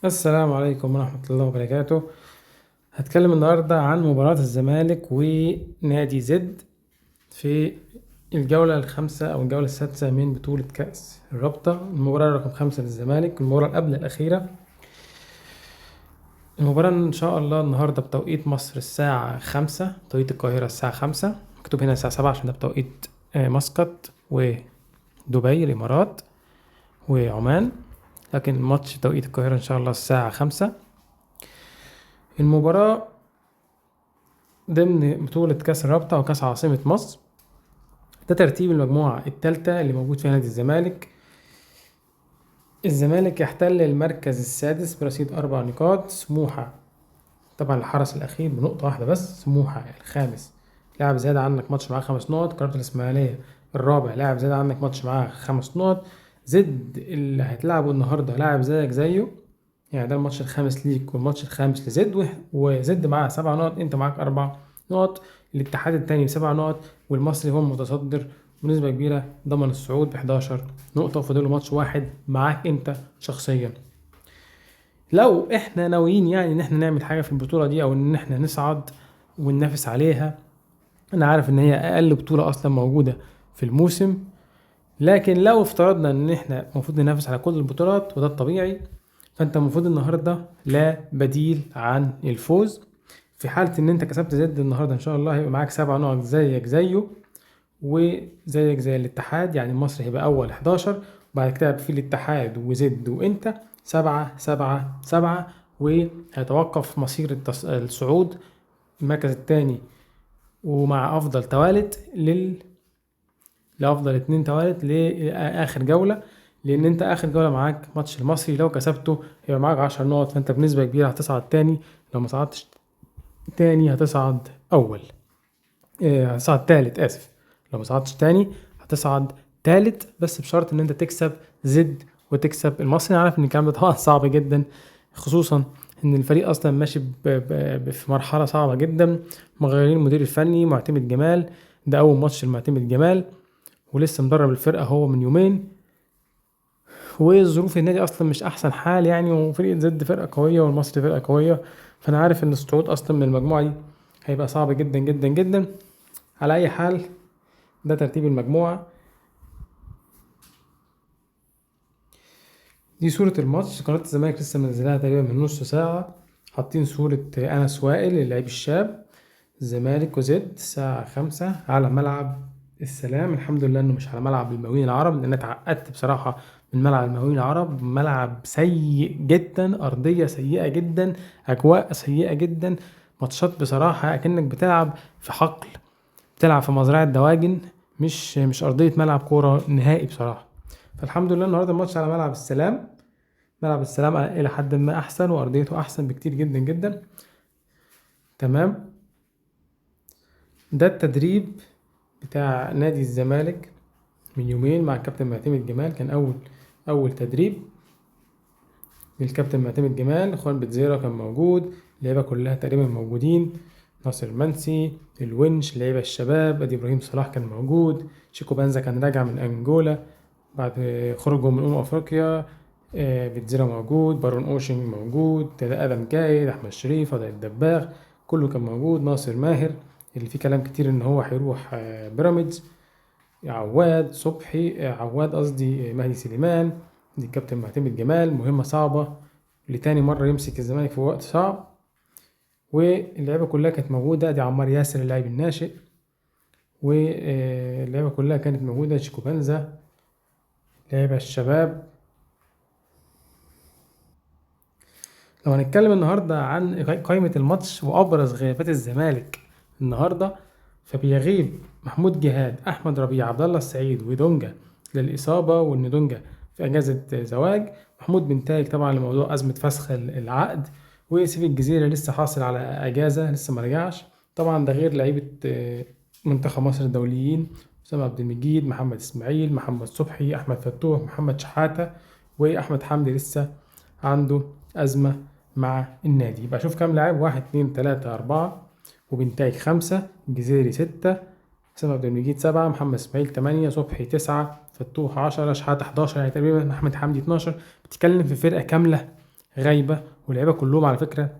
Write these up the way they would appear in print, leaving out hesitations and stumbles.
السلام عليكم ورحمة الله وبركاته. هتكلم النهاردة عن مباراة الزمالك ونادي زد في الجولة الخامسة أو الجولة السادسة من بطولة كأس الرابطة. المباراة رقم 5 للزمالك، المباراة قبل الأخيرة. المباراة إن شاء الله النهاردة بتوقيت مصر الساعة 5، توقيت القاهرة الساعة 5، مكتوب هنا الساعة 7 عشان ده بتوقيت مسقط ودبي الإمارات وعمان، لكن الماتش توقيت القاهرة إن شاء الله الساعة 5. المباراة ضمن بطولة كأس الرابطة أو كأس عاصمة مصر. ده ترتيب المجموعة التالتة اللي موجود فيها نادي الزمالك. الزمالك يحتل المركز السادس برصيد 4 نقاط. سموحة طبعا الحرس الأخير بنقطة واحدة بس. سموحة الخامس لاعب زيادة عنك ماتش معاه 5 نقط. قناة الإسماعيلية الرابع لاعب زيادة عنك ماتش معاه 5 نقط. زد اللي هتلعبه النهاردة لاعب زيك زيه، يعني ده الماتش الخامس ليك والماتش الخامس لزد، وزد معاه 7 نقط، انت معاك 4 نقط. الاتحاد التاني ب7 نقط، والمصري هو المتصدر بنسبة كبيرة، ضمن الصعود ب11 نقطة، وفاضله ماتش واحد معاك انت شخصيا. لو احنا ناويين يعني ان احنا نعمل حاجة في البطولة دي او ان احنا نصعد وننافس عليها، انا عارف ان هي اقل بطولة اصلا موجودة في الموسم، لكن لو افترضنا ان احنا المفروض ننافس على كل البطولات وده الطبيعي، فانت المفروض النهارده لا بديل عن الفوز. في حالة ان انت كسبت زد النهارده ان شاء الله هيبقى معاك 7 نقط زيك زيه وزيك زي الاتحاد، يعني المصري هيبقى اول 11، وبعد كده في الاتحاد وزد وانت 7 7 7، وهيتوقف مصير الصعود المركز الثاني ومع افضل توالت لأفضل 2 توالت لآخر جولة، لأن أنت آخر جولة معاك ماتش المصري، لو كسبته هيبقى معاك 10 نقط، فأنت بنسبة كبيرة هتصعد تاني. لو ما صعدتش تاني هتصعد أول، هتصعد تالت، آسف. لو ما صعدتش تاني هتصعد تالت، بس بشرط إن أنت تكسب زد وتكسب المصري. أنا عارف إن الكلام ده طبعا صعب جدا، خصوصا إن الفريق أصلا ماشي في مرحلة صعبة جدا، مغيرين المدير الفني معتمد جمال، ده أول ماتش لمعتمد جمال ولسه مدرب الفرقة هو من يومين، وظروف النادي اصلا مش احسن حال يعني، وفريق زد فرقة قوية والمصري فرقة قوية، فانا عارف ان الصعود اصلا من المجموعة دي هيبقى صعب جدا جدا جدا. على اي حال ده ترتيب المجموعة. دي صورة الماتش، قناة الزمالك لسه منزلها تقريبا من نص ساعة، حاطين صورة أنس وائل اللاعب الشاب، الزمالك وزد الساعة 5 على ملعب السلام. الحمد لله إنه مش على ملعب المقاولين العرب، لأن أنا اتعقدت بصراحة من ملعب المقاولين العرب. ملعب سيء جدا، أرضية سيئة جدا، أجواء سيئة جدا، ماتشات بصراحة أكنك بتلعب في حقل، بتلعب في مزرعة دواجن، مش أرضية ملعب كورة نهائي بصراحة. فالحمد لله النهاردة الماتش على ملعب السلام. ملعب السلام إلى حد ما أحسن وأرضيته أحسن بكتير جدا جدا. تمام. ده التدريب بتاع نادي الزمالك من يومين مع الكابتن معتمد جمال، كان أول تدريب للكابتن معتمد جمال. اخوان بتزيرا كان موجود، اللعيبة كلها تقريبا موجودين، ناصر المنسي، الونش، اللعيبة الشباب، ادي ابراهيم صلاح كان موجود، شيكو بانزا كان راجع من انجولا بعد خروجه من افريقيا، بتزيرا موجود، بارون اوشن موجود، ادم جايد، احمد شريف، وضع الدباغ، كله كان موجود، ناصر ماهر اللي فيه كلام كتير ان هو هيروح بيراميدز، عواد صبحي، عواد قصدي، مهدي سليمان. دي الكابتن معتمد جمال، مهمة صعبة لتاني مرة يمسك الزمالك في وقت صعب، واللعيبة كلها كانت موجودة. دي عمار ياسر اللاعب الناشئ، واللعيبة كلها كانت موجودة، شيكو بنزا، لعيبة الشباب. لو هنتكلم النهاردة عن قائمة الماتش وأبرز غيابات الزمالك النهاردة، فبيغيب محمود جهاد، أحمد ربيع، عبد الله السعيد، ودونجا للإصابة، وإن دونجا في أجازة زواج. محمود بنتايج طبعا لموضوع أزمة فسخ العقد، وسيف الجزيرة لسه حاصل على أجازة لسه مرجعش. طبعا ده غير لعيبة منتخب مصر الدوليين، أسامة عبد المجيد، محمد إسماعيل، محمد صبحي، أحمد فتوح، محمد شحاتة، وأحمد حمدي لسه عنده أزمة مع النادي. يبقى شوف كام لاعب، 1 2 3 4، وبنتايج 5، الجزيري 6، حسام عبد المجيد 7، محمد اسماعيل 8، صبحي 9، فتوح 10، شحاتة 11، يعني تقريبا أحمد حمدي 12. بتتكلم في فرقة كاملة غايبة، واللعيبة كلهم على فكرة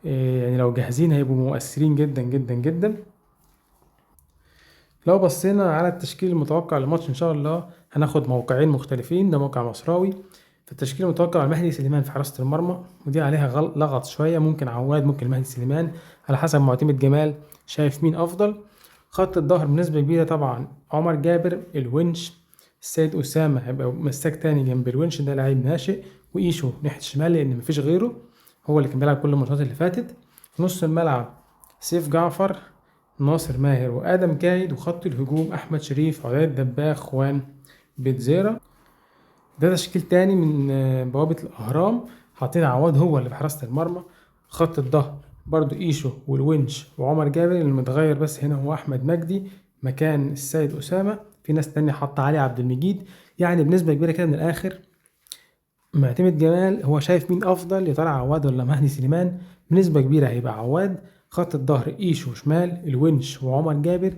يعني لو جاهزين هيبقوا مؤثرين جدا جدا جدا. لو بصينا على التشكيل المتوقع للماتش ان شاء الله هناخد موقعين مختلفين، ده موقع مصراوي. في التشكيل المتوقع المهدي سليمان في حراسة المرمى، ودي عليها لغط شوية، ممكن عواد ممكن المهدي سليمان على حسب معتمد جمال شايف مين أفضل. خط الظهر بنسبة كبيرة طبعا عمر جابر، الونش، السيد أسامة هيبقى مساك تاني جنب الونش، ده لعيب ناشئ، وإيشو ناحية الشمال لأن مفيش غيره، هو اللي كان بيلعب كل الماتشات اللي فاتت. في نص الملعب سيف جعفر، ناصر ماهر، وآدم كايد. وخط الهجوم أحمد شريف، عداد دباغ، خوان بيتزيرا. ده تشكيل تاني من بوابة الأهرام، حاطين عواد هو اللي بحراسة المرمى. خط الظهر برضو إيشو والونش وعمر جابر، اللي متغير بس هنا هو أحمد مجدي مكان السيد أسامة. في ناس تانية حاطة علي عبد المجيد. يعني بنسبة كبيرة كده من الآخر معتمد جمال هو شايف مين أفضل، يا ترى عواد ولا مهدي سليمان؟ بنسبة كبيرة هيبقى عواد. خط الظهر إيشو شمال، الونش وعمر جابر.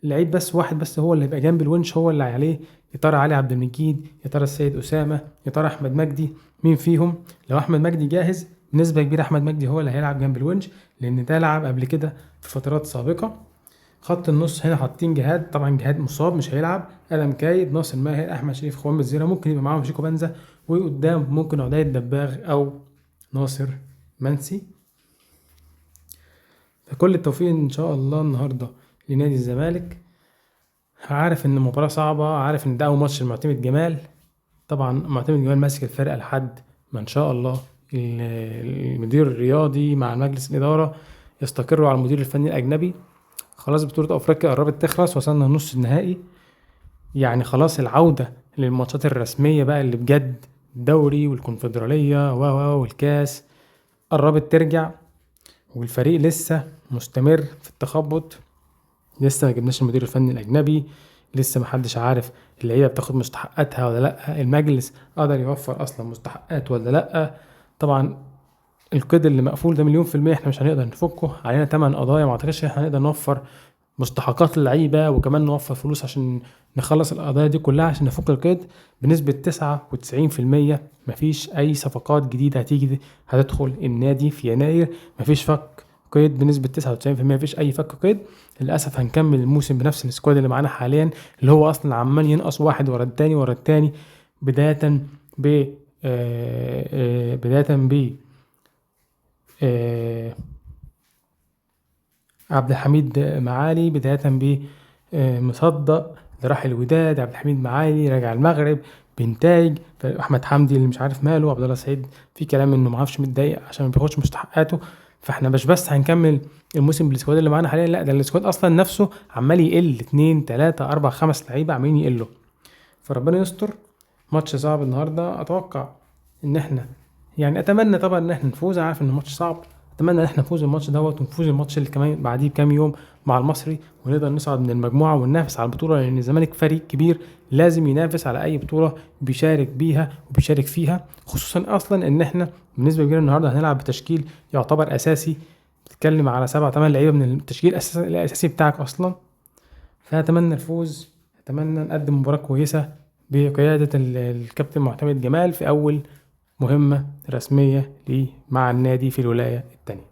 لعيب بس واحد بس هو اللي هيبقى جنب الونش هو اللي عليه، يا ترى علي عبد المجيد، يا ترى السيد أسامة، يا ترى أحمد مجدي، مين فيهم؟ لو أحمد مجدي جاهز بنسبة كبيرة أحمد مجدي هو اللي هيلعب جنب الونش، لأن ده لعب قبل كده في فترات سابقة. خط النص هنا حاطين جهاد، طبعا جهاد مصاب مش هيلعب، ادم كايد، ناصر ماهر، احمد شريف، خوان الزيرة، ممكن يبقى معاهم شيكو بنزا، وقدام ممكن عدي دباغ او ناصر منسي. فكل التوفيق ان شاء الله النهارده لنادي الزمالك. عارف ان المباراة صعبة، عارف ان ده اول ماتش لمعتمد جمال، طبعا معتمد جمال ماسك الفرقة لحد ما ان شاء الله المدير الرياضي مع مجلس الإدارة يستقروا على المدير الفني الأجنبي. خلاص بطولة أفريقيا قربت تخلص، وصلنا نص النهائي، يعني خلاص العودة للماتشات الرسمية بقى اللي بجد، الدوري والكونفدرالية والكاس قربت ترجع، والفريق لسه مستمر في التخبط، لسه ما جبناش المدير الفني الأجنبي، لسه محدش عارف اللعيبة بتاخد مستحقاتها ولا لأ، المجلس قدر يوفر أصلا مستحقات ولا لأ. طبعا القيد اللي مقفول ده 100% احنا مش هنقدر نفكه، علينا 8 قضايا، ما اعتقدش احنا هنقدر نوفر مستحقات اللعيبة وكمان نوفر فلوس عشان نخلص القضايا دي كلها عشان نفك القيد. بنسبة 99% مفيش أي صفقات جديدة هتدخل النادي في يناير، مفيش فك قيد بنسبة 99%، مفيش أي فك قيد. للأسف هنكمل الموسم بنفس السكواد اللي معانا حاليا، اللي هو أصلا عمال ينقص واحد ورا التاني ورا التاني، بداية ب بداية ب عبد الحميد معالي، بداية بمصدق اللي راح الوداد، عبد الحميد معالي راجع المغرب بنتايج، احمد حمدي اللي مش عارف ماله، عبد الله سعيد في كلام انه معرفش متضايق عشان ما بياخدش مستحقاته. فاحنا مش بس هنكمل الموسم بالسكواد اللي معانا حاليا، لا ده السكواد اصلا نفسه عمال يقل، 2 3 4 5 لعيبه عمالين يقلوا. فربنا يستر. ماتش صعب النهارده، اتوقع ان احنا يعني اتمنى طبعا ان احنا نفوز، عارف ان الماتش صعب، اتمنى ان احنا نفوز الماتش دوت ونفوز الماتش اللي كمان بعديه بكام يوم مع المصري، ونقدر نصعد من المجموعه وننافس على البطوله، لان الزمالك فريق كبير لازم ينافس على اي بطوله بيشارك بيها وبيشارك فيها، خصوصا اصلا ان احنا بالنسبه كبيره النهارده هنلعب بتشكيل يعتبر اساسي، بتتكلم على 7 8 لعيبه من التشكيل الاساسي بتاعك اصلا. فاتمنى الفوز، اتمنى نقدم مباراه كويسه بقياده الكابتن معتمد جمال في اول مهمه رسميه ليه مع النادي في الولايه التانية.